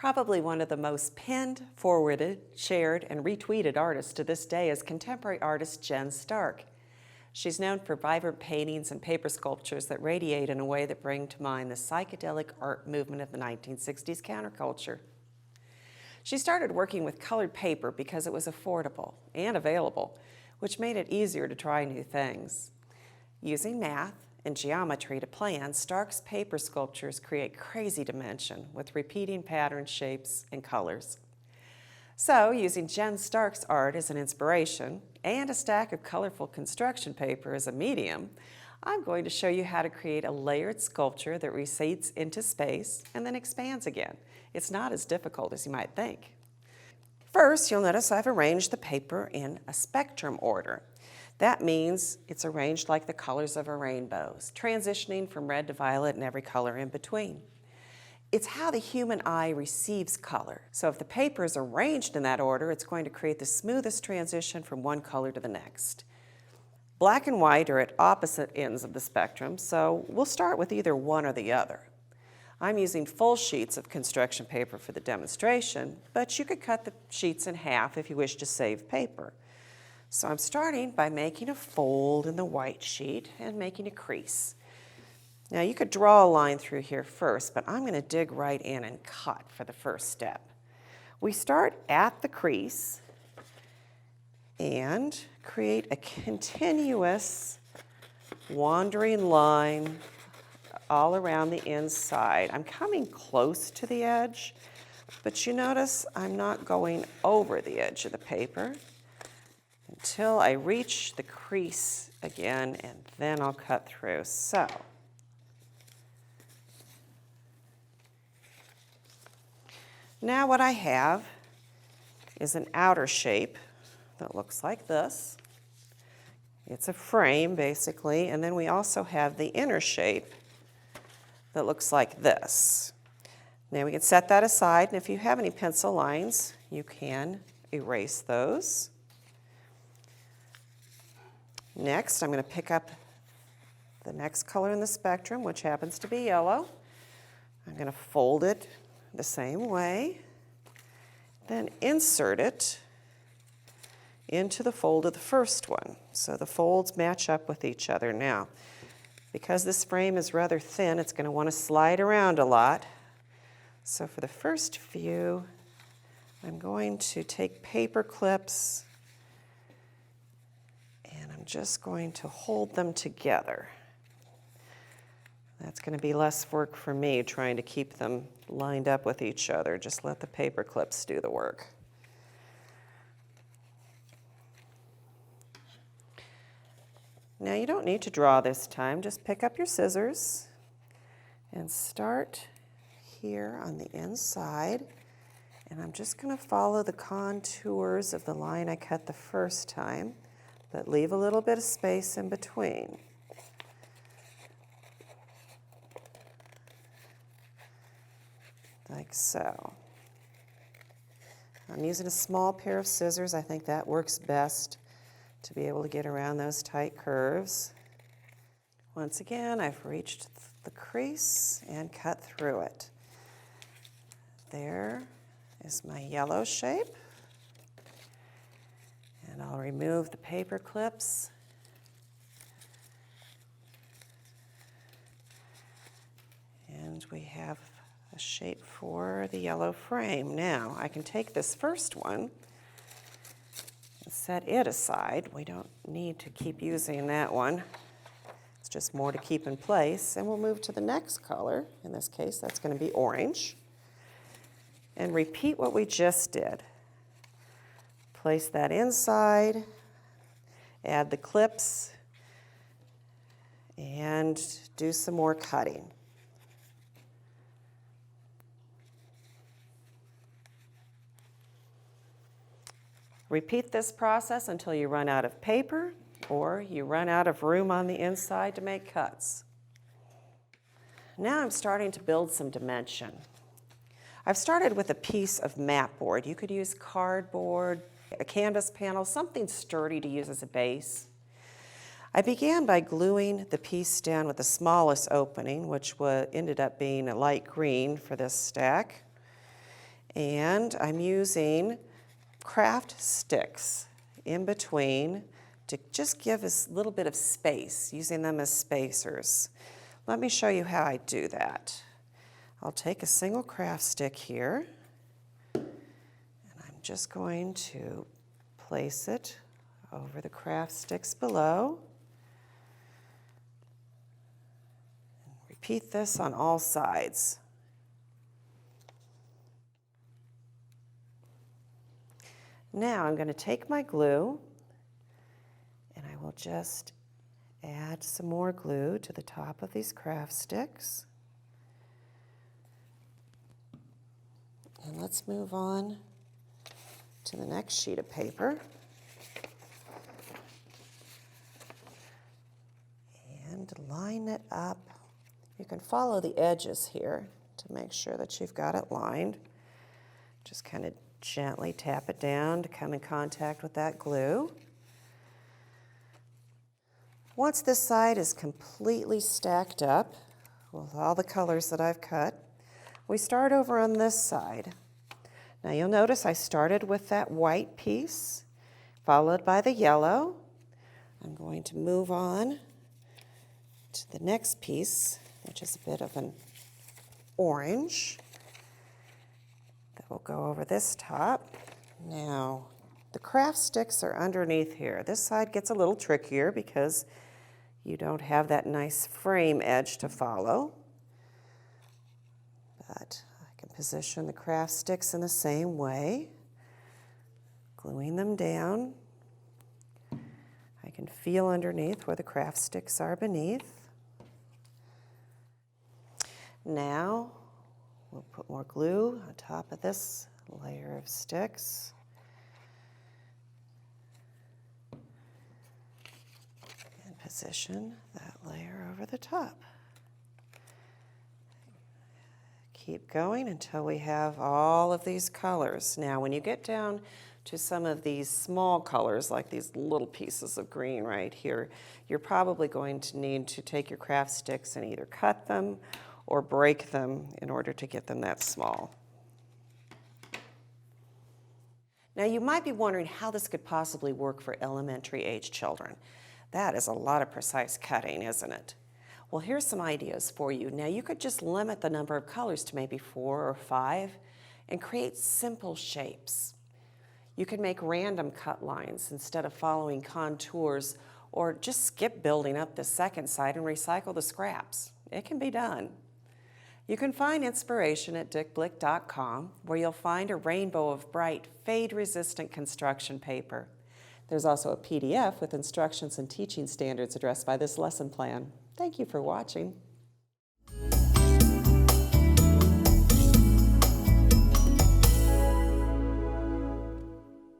Probably one of the most pinned, forwarded, shared, and retweeted artists to this day is contemporary artist Jen Stark. She's known for vibrant paintings and paper sculptures that radiate in a way that bring to mind the psychedelic art movement of the 1960s counterculture. She started working with colored paper because it was affordable and available, which made it easier to try new things. Using math and geometry to plan, Stark's paper sculptures create crazy dimension with repeating patterns, shapes, and colors. So, using Jen Stark's art as an inspiration and a stack of colorful construction paper as a medium, I'm going to show you how to create a layered sculpture that recedes into space and then expands again. It's not as difficult as you might think. First, you'll notice I've arranged the paper in a spectrum order. That means it's arranged like the colors of a rainbow, transitioning from red to violet and every color in between. It's how the human eye receives color. So if the paper is arranged in that order, it's going to create the smoothest transition from one color to the next. Black and white are at opposite ends of the spectrum, so we'll start with either one or the other. I'm using full sheets of construction paper for the demonstration, but you could cut the sheets in half if you wish to save paper. So I'm starting by making a fold in the white sheet and making a crease. Now you could draw a line through here first, but I'm going to dig right in and cut for the first step. We start at the crease and create a continuous wandering line all around the inside. I'm coming close to the edge, but you notice I'm not going over the edge of the paper until I reach the crease again, and then I'll cut through. So, now what I have is an outer shape that looks like this. It's a frame, basically, and then we also have the inner shape that looks like this. Now we can set that aside, and if you have any pencil lines, you can erase those. Next, I'm going to pick up the next color in the spectrum, which happens to be yellow. I'm going to fold it the same way, then insert it into the fold of the first one. So the folds match up with each other now. Because this frame is rather thin, it's going to want to slide around a lot. So for the first few, I'm going to take paper clips and I'm just going to hold them together. That's going to be less work for me trying to keep them lined up with each other. Just let the paper clips do the work. Now you don't need to draw this time. Just pick up your scissors and start here on the inside. And I'm just going to follow the contours of the line I cut the first time, but leave a little bit of space in between. Like so. I'm using a small pair of scissors. I think that works best to be able to get around those tight curves. Once again, I've reached the crease and cut through it. There is my yellow shape. And I'll remove the paper clips. And we have a shape for the yellow frame. Now, I can take this first one and set it aside. We don't need to keep using that one. It's just more to keep in place. And we'll move to the next color. In this case, that's going to be orange. And repeat what we just did. Place that inside, add the clips, and do some more cutting. Repeat this process until you run out of paper or you run out of room on the inside to make cuts. Now I'm starting to build some dimension. I've started with a piece of mat board. You could use cardboard, a canvas panel, something sturdy to use as a base. I began by gluing the piece down with the smallest opening, which ended up being a light green for this stack. And I'm using craft sticks in between to just give us a little bit of space, using them as spacers. Let me show you how I do that. I'll take a single craft stick here, and I'm just going to place it over the craft sticks below. And repeat this on all sides. Now I'm going to take my glue, and I will just add some more glue to the top of these craft sticks. And let's move on to the next sheet of paper. And line it up. You can follow the edges here to make sure that you've got it lined. Just kind of gently tap it down to come in contact with that glue. Once this side is completely stacked up with all the colors that I've cut, we start over on this side. Now you'll notice I started with that white piece, followed by the yellow. I'm going to move on to the next piece, which is a bit of an orange. That will go over this top. Now, the craft sticks are underneath here. This side gets a little trickier because you don't have that nice frame edge to follow. But I can position the craft sticks in the same way, gluing them down. I can feel underneath where the craft sticks are beneath. Now, we'll put more glue on top of this layer of sticks. And position that layer over the top. Keep going until we have all of these colors. Now, when you get down to some of these small colors, like these little pieces of green right here, you're probably going to need to take your craft sticks and either cut them or break them in order to get them that small. Now you might be wondering how this could possibly work for elementary age children. That is a lot of precise cutting, isn't it? Well, here's some ideas for you. Now you could just limit the number of colors to maybe 4 or 5 and create simple shapes. You can make random cut lines instead of following contours, or just skip building up the second side and recycle the scraps. It can be done. You can find inspiration at dickblick.com, where you'll find a rainbow of bright, fade-resistant construction paper. There's also a PDF with instructions and teaching standards addressed by this lesson plan. Thank you for watching.